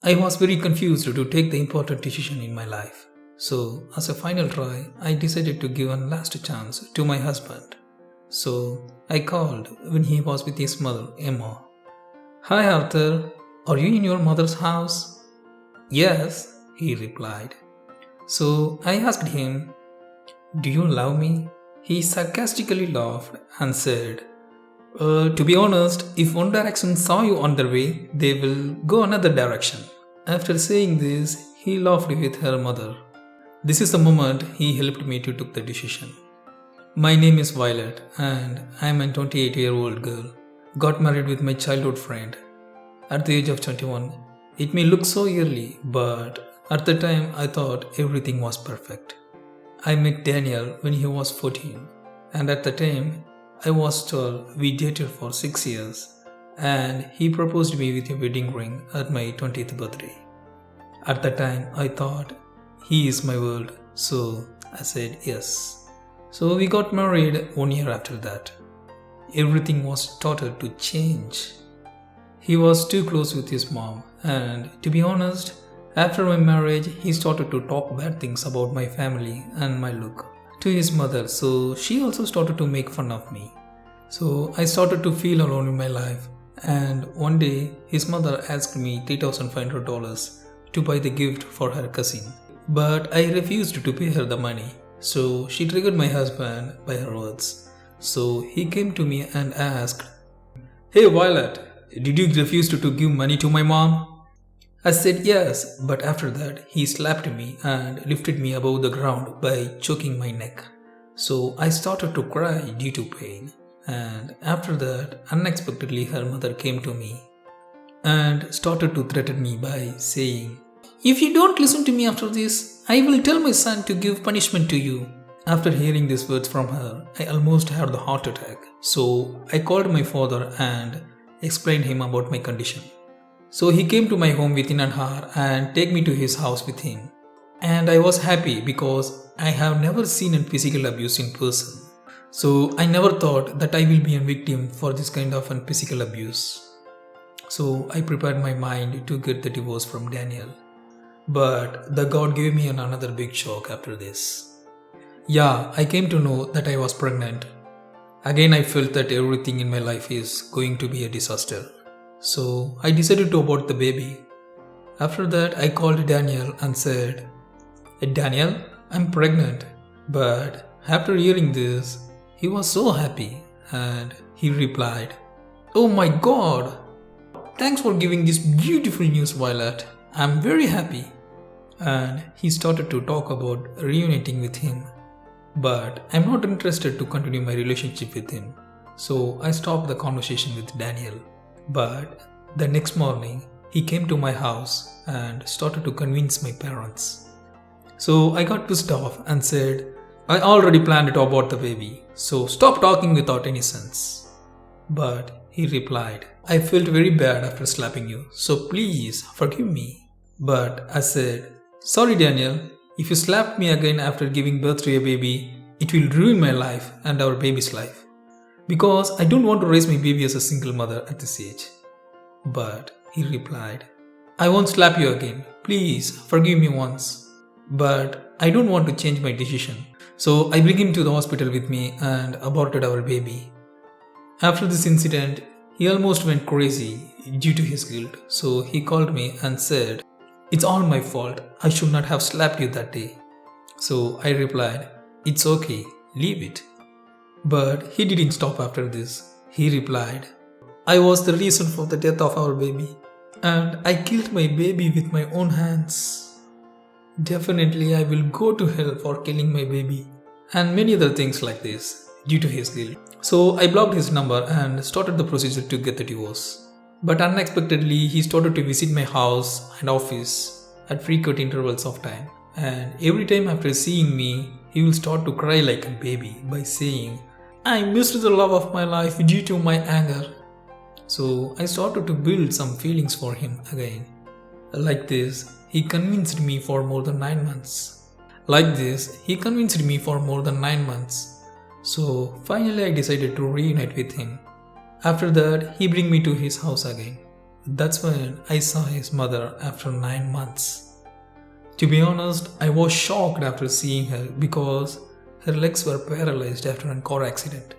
I was very confused to take the important decision in my life. So, as a final try, I decided to give one last chance to my husband. So, I called when he was with his mother, Emma. Hi Arthur, are you in your mother's house? Yes, he replied. So, I asked him, do you love me? He sarcastically laughed and said, to be honest, if one direction saw you on their way, they will go another direction. After saying this, he laughed with her mother. This is the moment he helped me to take the decision. My name is Violet and I am a 28-year-old girl. Got married with my childhood friend. At the age of 21, it may look so early, but at the time I thought everything was perfect. I met Daniel when he was 14 and at the time I was told we dated for 6 years and he proposed me with a wedding ring at my 20th birthday. At the time I thought he is my world, so I said yes. So we got married 1 year after that. Everything was started to change. He was too close with his mom and to be honest, after my marriage he started to talk bad things about my family and my look to his mother, so she also started to make fun of me. So I started to feel alone in my life and one day his mother asked me $3,500 to buy the gift for her cousin. But I refused to pay her the money, so she triggered my husband by her words. So he came to me and asked, Hey Violet, did you refuse to give money to my mom? I said yes, but after that he slapped me and lifted me above the ground by choking my neck. So I started to cry due to pain. And after that, unexpectedly her mother came to me and started to threaten me by saying, If you don't listen to me after this, I will tell my son to give punishment to you. After hearing these words from her, I almost had the heart attack. So I called my father and explained him about my condition. So he came to my home within an hour and take me to his house with him. And I was happy because I have never seen a physical abuse in person. So I never thought that I will be a victim for this kind of physical abuse. So I prepared my mind to get the divorce from Daniel. But the God gave me another big shock after this. Yeah, I came to know that I was pregnant. Again I felt that everything in my life is going to be a disaster. So I decided to abort the baby. After that I called Daniel and said, Hey Daniel, I'm pregnant. But after hearing this, he was so happy and he replied, Oh my God! Thanks for giving this beautiful news, Violet. I'm very happy. And he started to talk about reuniting with him. But I'm not interested to continue my relationship with him. So I stopped the conversation with Daniel. But the next morning, he came to my house and started to convince my parents. So I got pissed off and said, I already planned to abort the baby, so stop talking without any sense. But he replied, I felt very bad after slapping you, so please forgive me. But I said, Sorry Daniel, if you slapped me again after giving birth to a baby, it will ruin my life and our baby's life. Because I don't want to raise my baby as a single mother at this age. But he replied, I won't slap you again. Please forgive me once. But I don't want to change my decision. So I bring him to the hospital with me and aborted our baby. After this incident, he almost went crazy due to his guilt. So he called me and said, It's all my fault. I should not have slapped you that day. So I replied, It's okay. Leave it. But he didn't stop after this. He replied, I was the reason for the death of our baby. And I killed my baby with my own hands. Definitely I will go to hell for killing my baby. And many other things like this due to his guilt. So I blocked his number and started the procedure to get the divorce. But unexpectedly he started to visit my house and office at frequent intervals of time. And every time after seeing me, he will start to cry like a baby by saying, I missed the love of my life due to my anger. So I started to build some feelings for him again. Like this, he convinced me for more than 9 months. So finally I decided to reunite with him. After that, he bring me to his house again. That's when I saw his mother after 9 months. To be honest, I was shocked after seeing her because her legs were paralyzed after a car accident.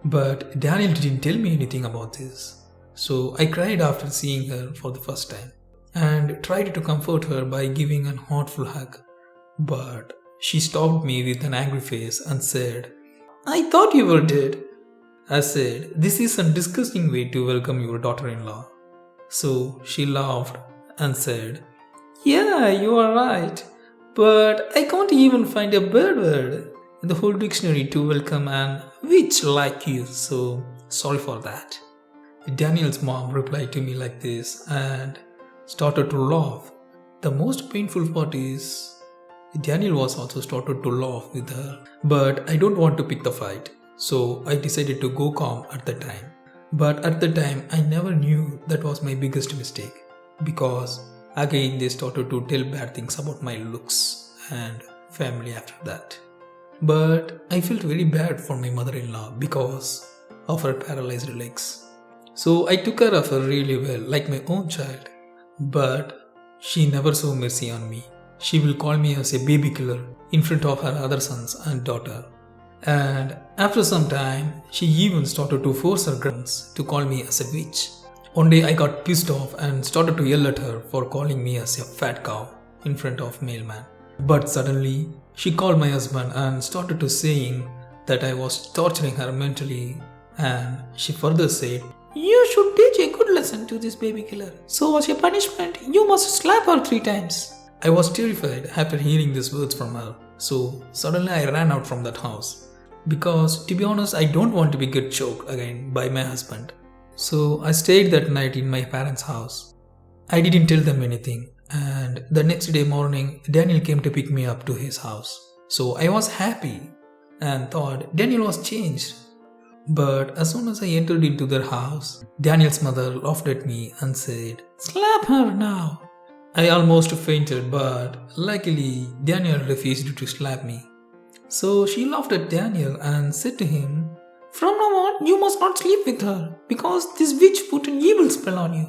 But Daniel didn't tell me anything about this. So I cried after seeing her for the first time and tried to comfort her by giving a heartful hug. But she stopped me with an angry face and said, "I thought you were dead." I said, "This is a disgusting way to welcome your daughter-in-law." So she laughed and said, "Yeah, you are right. But I can't even find a bad word in the whole dictionary to welcome an witch like you, so sorry for that." Daniel's mom replied to me like this and started to laugh. The most painful part is Daniel was also started to laugh with her. But I don't want to pick the fight, so I decided to go calm at the time. But at the time, I never knew that was my biggest mistake because again they started to tell bad things about my looks and family after that. But I felt very bad for my mother-in-law because of her paralyzed legs. So I took care of her really well, like my own child. But she never saw mercy on me. She will call me as a baby killer in front of her other sons and daughter. And after some time, she even started to force her grands to call me as a witch. One day I got pissed off and started to yell at her for calling me as a fat cow in front of mailman. But suddenly, she called my husband and started to saying that I was torturing her mentally, and she further said, "You should teach a good lesson to this baby killer. So as a punishment, you must slap her 3 times. I was terrified after hearing these words from her. So suddenly I ran out from that house. Because to be honest, I don't want to be get choked again by my husband. So I stayed that night in my parents' house. I didn't tell them anything. And the next day morning, Daniel came to pick me up to his house. So I was happy and thought Daniel was changed. But as soon as I entered into their house, Daniel's mother laughed at me and said, "Slap her now." I almost fainted, but luckily Daniel refused to slap me. So she laughed at Daniel and said to him, "From now on, you must not sleep with her because this witch put an evil spell on you.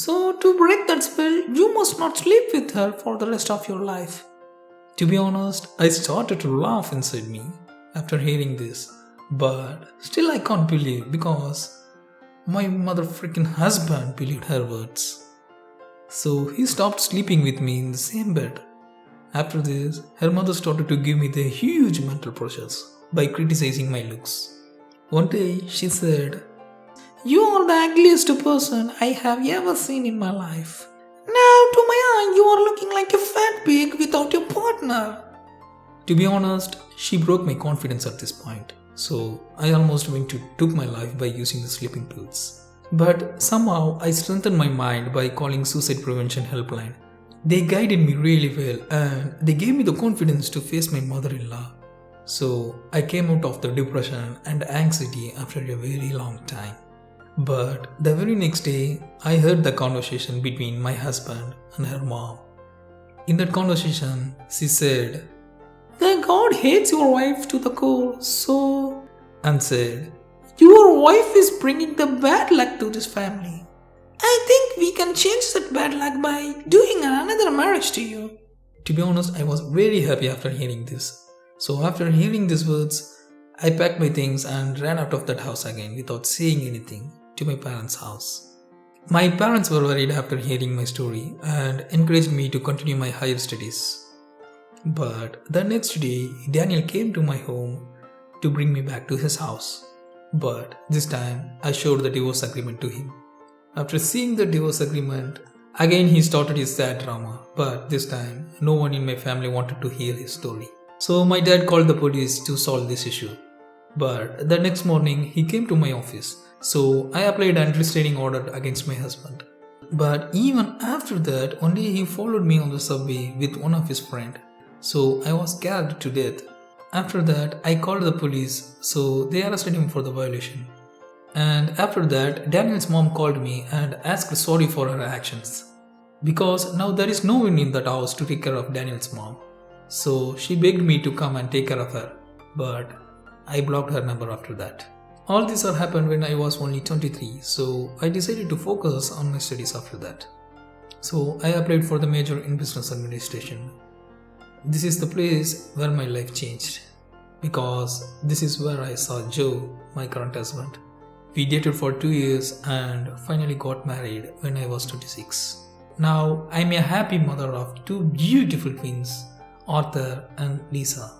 So to break that spell, you must not sleep with her for the rest of your life." To be honest, I started to laugh inside me after hearing this, but still I can't believe because my mother freaking husband believed her words. So he stopped sleeping with me in the same bed. After this, her mother started to give me the huge mental pressures by criticizing my looks. One day she said, "You are the ugliest person I have ever seen in my life. Now to my eye you are looking like a fat pig without a partner." To be honest, she broke my confidence at this point. So I almost went to took my life by using the sleeping pills. But somehow I strengthened my mind by calling suicide prevention helpline. They guided me really well and they gave me the confidence to face my mother-in-law. So I came out of the depression and anxiety after a very long time. But the very next day, I heard the conversation between my husband and her mom. In that conversation, she said, "The God hates your wife to the core, so..." and said, "Your wife is bringing the bad luck to this family. I think we can change that bad luck by doing another marriage to you." To be honest, I was very happy after hearing this. So after hearing these words, I packed my things and ran out of that house again without saying anything to my parents' house. My parents were worried after hearing my story and encouraged me to continue my higher studies. But the next day, Daniel came to my home to bring me back to his house. But this time, I showed the divorce agreement to him. After seeing the divorce agreement, again he started his sad drama. But this time, no one in my family wanted to hear his story. So my dad called the police to solve this issue. But the next morning, he came to my office. So I applied a restraining order against my husband. But even after that, one day he followed me on the subway with one of his friends. So I was scared to death. After that, I called the police, so they arrested him for the violation. And after that, Daniel's mom called me and asked sorry for her actions. Because now there is no one in that house to take care of Daniel's mom. So she begged me to come and take care of her. But I blocked her number after that. All this had happened when I was only 23, so I decided to focus on my studies after that. So I applied for the major in business administration. This is the place where my life changed, because this is where I saw Joe, my current husband. We dated for 2 years and finally got married when I was 26. Now I'm a happy mother of 2 beautiful twins, Arthur and Lisa.